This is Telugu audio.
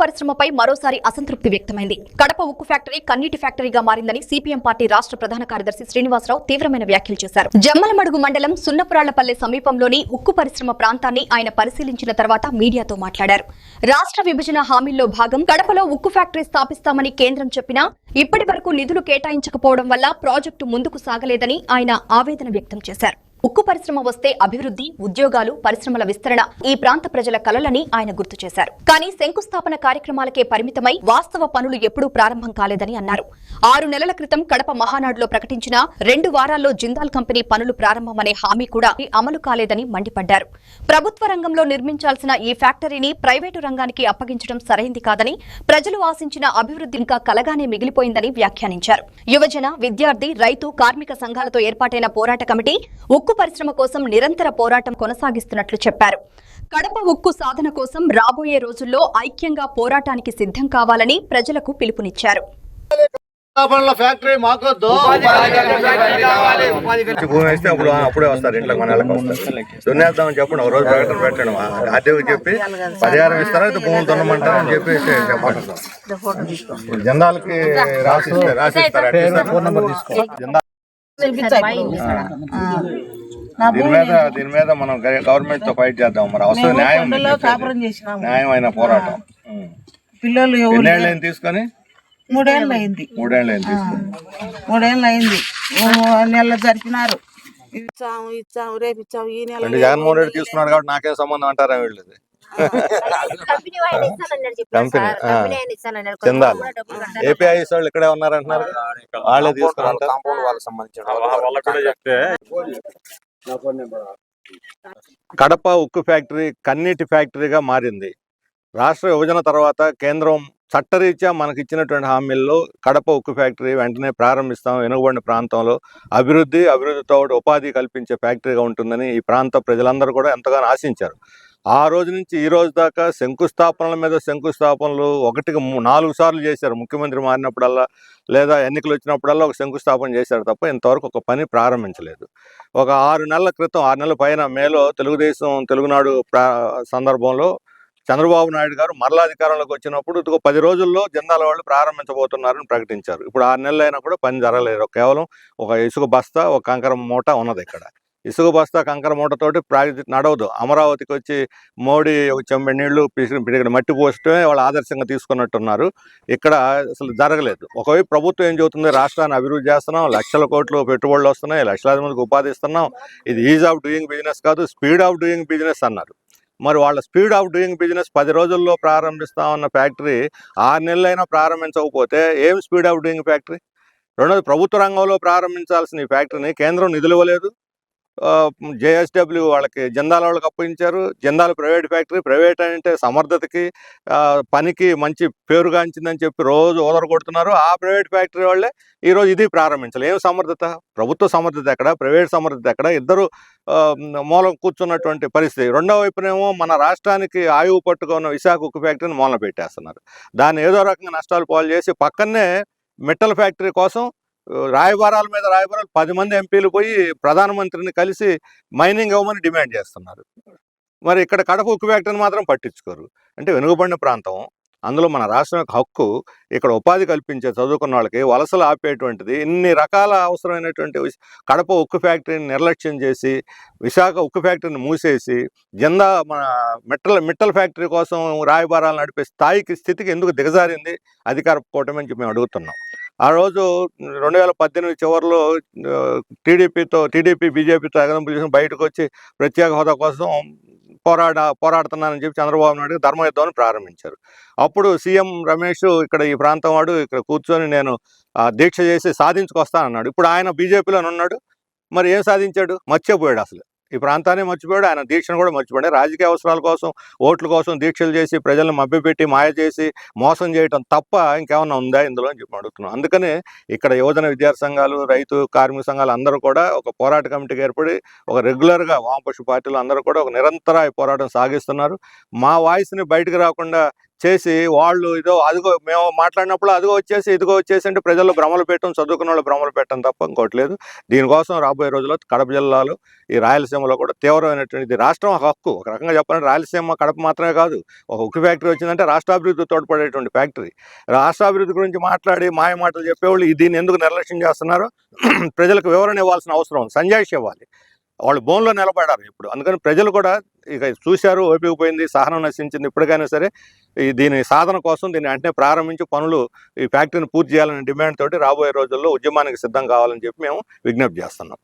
పరిశ్రమపై మరోసారి అసంతృప్తి వ్యక్తమైంది. కడప ఉక్కు ఫ్యాక్టరీ కన్నీటి ఫ్యాక్టరీగా మారిందని సిపిఎం పార్టీ రాష్ట్ర ప్రధాన కార్యదర్శి శ్రీనివాసరావు తీవ్రమైన వ్యాఖ్యలు చేశారు. జమ్మలమడుగు మండలం సున్నపురాళ్లపల్లె సమీపంలోని ఉక్కు పరిశ్రమ ప్రాంతాన్ని ఆయన పరిశీలించిన తర్వాత మీడియాతో మాట్లాడారు. రాష్ట్ర విభజన హామీల్లో భాగం కడపలో ఉక్కు ఫ్యాక్టరీ స్థాపిస్తామని కేంద్రం చెప్పినా ఇప్పటి వరకు నిధులు కేటాయించకపోవడం వల్ల ప్రాజెక్టు ముందుకు సాగలేదని ఆయన ఆవేదన వ్యక్తం చేశారు. ఉక్కు పరిశ్రమ వస్తే అభివృద్ధి, ఉద్యోగాలు, పరిశ్రమల విస్తరణ ఈ ప్రాంత ప్రజల కలలని ఆయన గుర్తు చేశారు. కానీ శంకుస్థాపన కార్యక్రమాలకే పరిమితమై వాస్తవ పనులు ఎప్పుడూ ప్రారంభం కాలేదని అన్నారు. 6 నెలల క్రితం కడప మహానాడులో ప్రకటించిన 2 వారాల్లో జిందాల్ కంపెనీ పనులు ప్రారంభమనే హామీ కూడా అమలు కాలేదని మండిపడ్డారు. ప్రభుత్వ రంగంలో నిర్మించాల్సిన ఈ ఫ్యాక్టరీని ప్రైవేటు రంగానికి అప్పగించడం సరైంది కాదని, ప్రజలు ఆశించిన అభివృద్ధి ఇంకా కలగానే మిగిలిపోయిందని వ్యాఖ్యానించారు. యువజన, విద్యార్థి, రైతు, కార్మిక సంఘాలతో ఏర్పాటైన పోరాట కమిటీ ఉక్కు పరిశ్రమ కోసం నిరంతర పోరాటం కొనసాగిస్తున్నట్లు చెప్పారు. కడప ఉక్కు సాధన కోసం రాబోయే రోజుల్లో ఐక్యంగా పోరాటానికి సిద్ధం కావాలని ప్రజలకు పిలుపునిచ్చారు. భూమి వేస్తే అప్పుడే వస్తారు ఇంట్లో మన దున్నేద్దామని చెప్పండి. ఒక రోజు ప్రకటన పెట్టండి, ఆర్టీఓకి చెప్పి పరిహారం ఇస్తారా అయితే భూములు దున్నమంటారా అని చెప్పి చెప్పండి. జెండాలకి రాసిస్తారు. దీని మీద మనం గవర్నమెంట్ తో ఫైట్ చేద్దాం. మరి అవసరం న్యాయమైన పోరాటం. పిల్లలు ఎన్నేళ్ళు తీసుకొని 3 ఏళ్ళు అయింది. 3 ఏళ్ళు తీసుకొని 3 ఏళ్ళు అయింది. నెల జరిపినారు. ఇచ్చాము రేపు ఇచ్చాము. ఈ నెల జగన్మోహన్ రెడ్డి తీసుకున్నాడు కాబట్టి నాకేం సంబంధం అంటారా వీళ్ళది? చందాలు ఏపీఐ వాళ్ళు ఇక్కడే ఉన్నారంటున్నారు, వాళ్ళే తీసుకున్నారు. కడప ఉక్కు ఫ్యాక్టరీ కన్నీటి ఫ్యాక్టరీగా మారింది. రాష్ట్ర విభజన తర్వాత కేంద్రం చట్టరీత్యా మనకి ఇచ్చినటువంటి హామీల్లో కడప ఉక్కు ఫ్యాక్టరీ వెంటనే ప్రారంభిస్తాం, వెనుకబడిన ప్రాంతంలో అభివృద్ధితో ఉపాధి కల్పించే ఫ్యాక్టరీగా ఉంటుందని ఈ ప్రాంత ప్రజలందరూ కూడా ఎంతగానో ఆశించారు. ఆ రోజు నుంచి ఈ రోజు దాకా శంకుస్థాపనల మీద శంకుస్థాపనలు 1కి 4 సార్లు చేశారు. ముఖ్యమంత్రి మారినప్పుడల్లా లేదా ఎన్నికలు వచ్చినప్పుడల్లా ఒక శంకుస్థాపన చేశారు తప్ప ఇంతవరకు ఒక పని ప్రారంభించలేదు. ఒక 6 నెలల క్రితం, 6 నెలల పైన మేలో తెలుగునాడు సందర్భంలో చంద్రబాబు నాయుడు గారు మరలా అధికారంలోకి వచ్చినప్పుడు 10 రోజుల్లో జిందాల్ వాళ్ళు ప్రారంభించబోతున్నారని ప్రకటించారు. ఇప్పుడు 6 నెలలు అయినా కూడా పని జరగలేదు. కేవలం ఒక ఇసుక బస్తా, ఒక కంకర మూట ఉన్నది. ఇక్కడ ఇసుక బస్తా, కంకర మూటతోటి ప్రాజెక్ట్ నడవదు. అమరావతికి వచ్చి మోడీ ఒక చెంబె నీళ్లు పిడికిన మట్టి పోసటమే వాళ్ళు ఆదర్శంగా తీసుకున్నట్టున్నారు. ఇక్కడ అసలు జరగలేదు. ఒకవైపు ప్రభుత్వం ఏం చెబుతుంది, రాష్ట్రాన్ని అభివృద్ధి చేస్తున్నాం, లక్షల కోట్లు పెట్టుబడులు వస్తున్నాయి, లక్షలాది మందికి ఉపాధి ఇస్తున్నాం, ఇది ఈజ్ ఆఫ్ డూయింగ్ బిజినెస్ కాదు, స్పీడ్ ఆఫ్ డూయింగ్ బిజినెస్ అన్నారు. మరి వాళ్ళ స్పీడ్ ఆఫ్ డూయింగ్ బిజినెస్ 10 రోజుల్లో ప్రారంభిస్తామన్న ఫ్యాక్టరీ 6 నెలలైనా ప్రారంభించకపోతే ఏం స్పీడ్ ఆఫ్ డూయింగ్ ఫ్యాక్టరీ? రెండోది, ప్రభుత్వ రంగంలో ప్రారంభించాల్సిన ఈ ఫ్యాక్టరీని కేంద్రం నిధులు ఇవ్వలేదు. జేఎస్డబ్ల్యూ వాళ్ళకి జిందాల్ వాళ్ళకి అప్పగించారు. జిందాల్ ప్రైవేట్ ఫ్యాక్టరీ, ప్రైవేట్ అంటే సమర్థతకి పనికి మంచి పేరుగాంచిందని చెప్పి రోజు ఓదర కొడుతున్నారు. ఆ ప్రైవేట్ ఫ్యాక్టరీ వాళ్ళే ఈరోజు ఇది ప్రారంభించాలి. ఏం సమర్థత? ప్రభుత్వ సమర్థత ఎక్కడ, ప్రైవేట్ సమర్థత ఎక్కడ? ఇద్దరు మూలం కూర్చున్నటువంటి పరిస్థితి. రెండో వైపునేమో మన రాష్ట్రానికి ఆయువు పట్టుగా ఉన్న విశాఖ ఉక్కు ఫ్యాక్టరీని మూలన పెట్టేస్తున్నారు. దాన్ని ఏదో రకంగా నష్టాలు పాలు చేసి పక్కనే మెటల్ ఫ్యాక్టరీ కోసం రాయబారాల మీద రాయబారాలు 10 మంది ఎంపీలు పోయి ప్రధానమంత్రిని కలిసి మైనింగ్ ఇవ్వమని డిమాండ్ చేస్తున్నారు. మరి ఇక్కడ కడప ఉక్కు ఫ్యాక్టరీని మాత్రం పట్టించుకోరు. అంటే వెనుకబడిన ప్రాంతం, అందులో మన రాష్ట్రం యొక్క హక్కు, ఇక్కడ ఉపాధి కల్పించే చదువుకున్న వాళ్ళకి వలసలు ఆపేటువంటిది, ఇన్ని రకాల అవసరమైనటువంటి కడప ఉక్కు ఫ్యాక్టరీని నిర్లక్ష్యం చేసి విశాఖ ఉక్కు ఫ్యాక్టరీని మూసేసి మన మిట్టల్ ఫ్యాక్టరీ కోసం రాయబారాలు నడిపే స్థితికి ఎందుకు దిగజారింది అధికార కూటమి అని మేము అడుగుతున్నాం. ఆ రోజు 2018 చివరిలో టీడీపీ బీజేపీతో ఎగదంపులు బయటకు వచ్చి ప్రత్యేక హోదా కోసం పోరాడుతున్నానని చెప్పి చంద్రబాబు నాయుడు ధర్మయుద్ధాన్ని ప్రారంభించారు. అప్పుడు సీఎం రమేష్ ఇక్కడ ఈ ప్రాంతం వాడు ఇక్కడ కూర్చొని నేను దీక్ష చేసి సాధించుకొస్తానన్నాడు. ఇప్పుడు ఆయన బీజేపీలోనే ఉన్నాడు. మరి ఏం సాధించాడు? మర్చిపోయాడు. అసలు ఈ ప్రాంతాన్ని మర్చిపోయాడు. ఆయన దీక్షను కూడా మర్చిపోయాడు. రాజకీయ అవసరాల కోసం, ఓట్ల కోసం దీక్షలు చేసి ప్రజలను మభ్యపెట్టి మాయ చేసి మోసం చేయటం తప్ప ఇంకేమన్నా ఉందా ఇందులో అని చెప్పి అడుగుతున్నాం. అందుకనే ఇక్కడ యువజన విద్యార్థి సంఘాలు, రైతు కార్మిక సంఘాలు అందరూ కూడా ఒక పోరాట కమిటీకి ఏర్పడి ఒక రెగ్యులర్గా వామపక్ష పార్టీలు అందరూ కూడా ఒక నిరంతర పోరాటం సాగిస్తున్నారు. మా వాయిస్ని బయటకు రాకుండా చేసి వాళ్ళు అదిగో మేము మాట్లాడినప్పుడు అదిగో వచ్చేసి ఇదిగో వచ్చేసి అంటే ప్రజల్లో భ్రమలు పెట్టడం, చదువుకున్న వాళ్ళు భ్రమలు పెట్టడం తప్ప ఇంకోటి లేదు. దీనికోసం రాబోయే రోజుల్లో కడప జిల్లాలో ఈ రాయలసీమలో కూడా తీవ్రమైనటువంటి రాష్ట్రం హక్కు. ఒక రకంగా చెప్పాలంటే రాయలసీమ కడప మాత్రమే కాదు, ఒక ఉక్కు ఫ్యాక్టరీ వచ్చిందంటే రాష్ట్రాభివృద్ధి తోడ్పడేటువంటి ఫ్యాక్టరీ. రాష్ట్రాభివృద్ధి గురించి మాట్లాడి మాయ మాటలు చెప్పేవాళ్ళు దీన్ని ఎందుకు నిర్లక్ష్యం చేస్తున్నారో ప్రజలకు వివరణ ఇవ్వాల్సిన అవసరం ఉంది, సంజాయిషి ఇవ్వాలి. వాళ్ళు బోన్లో నిలబడారు ఇప్పుడు. అందుకని ప్రజలు కూడా ఇక చూశారు, ఓపిక పోయింది, సహనం నశించింది. ఇప్పటికైనా సరే దీని సాధన కోసం దీన్ని వెంటనే ప్రారంభించి పనులు ఈ ఫ్యాక్టరీని పూర్తి చేయాలనే డిమాండ్ తోటి రాబోయే రోజుల్లో ఉద్యమానికి సిద్ధం కావాలని చెప్పి మేము విజ్ఞప్తి చేస్తున్నాం.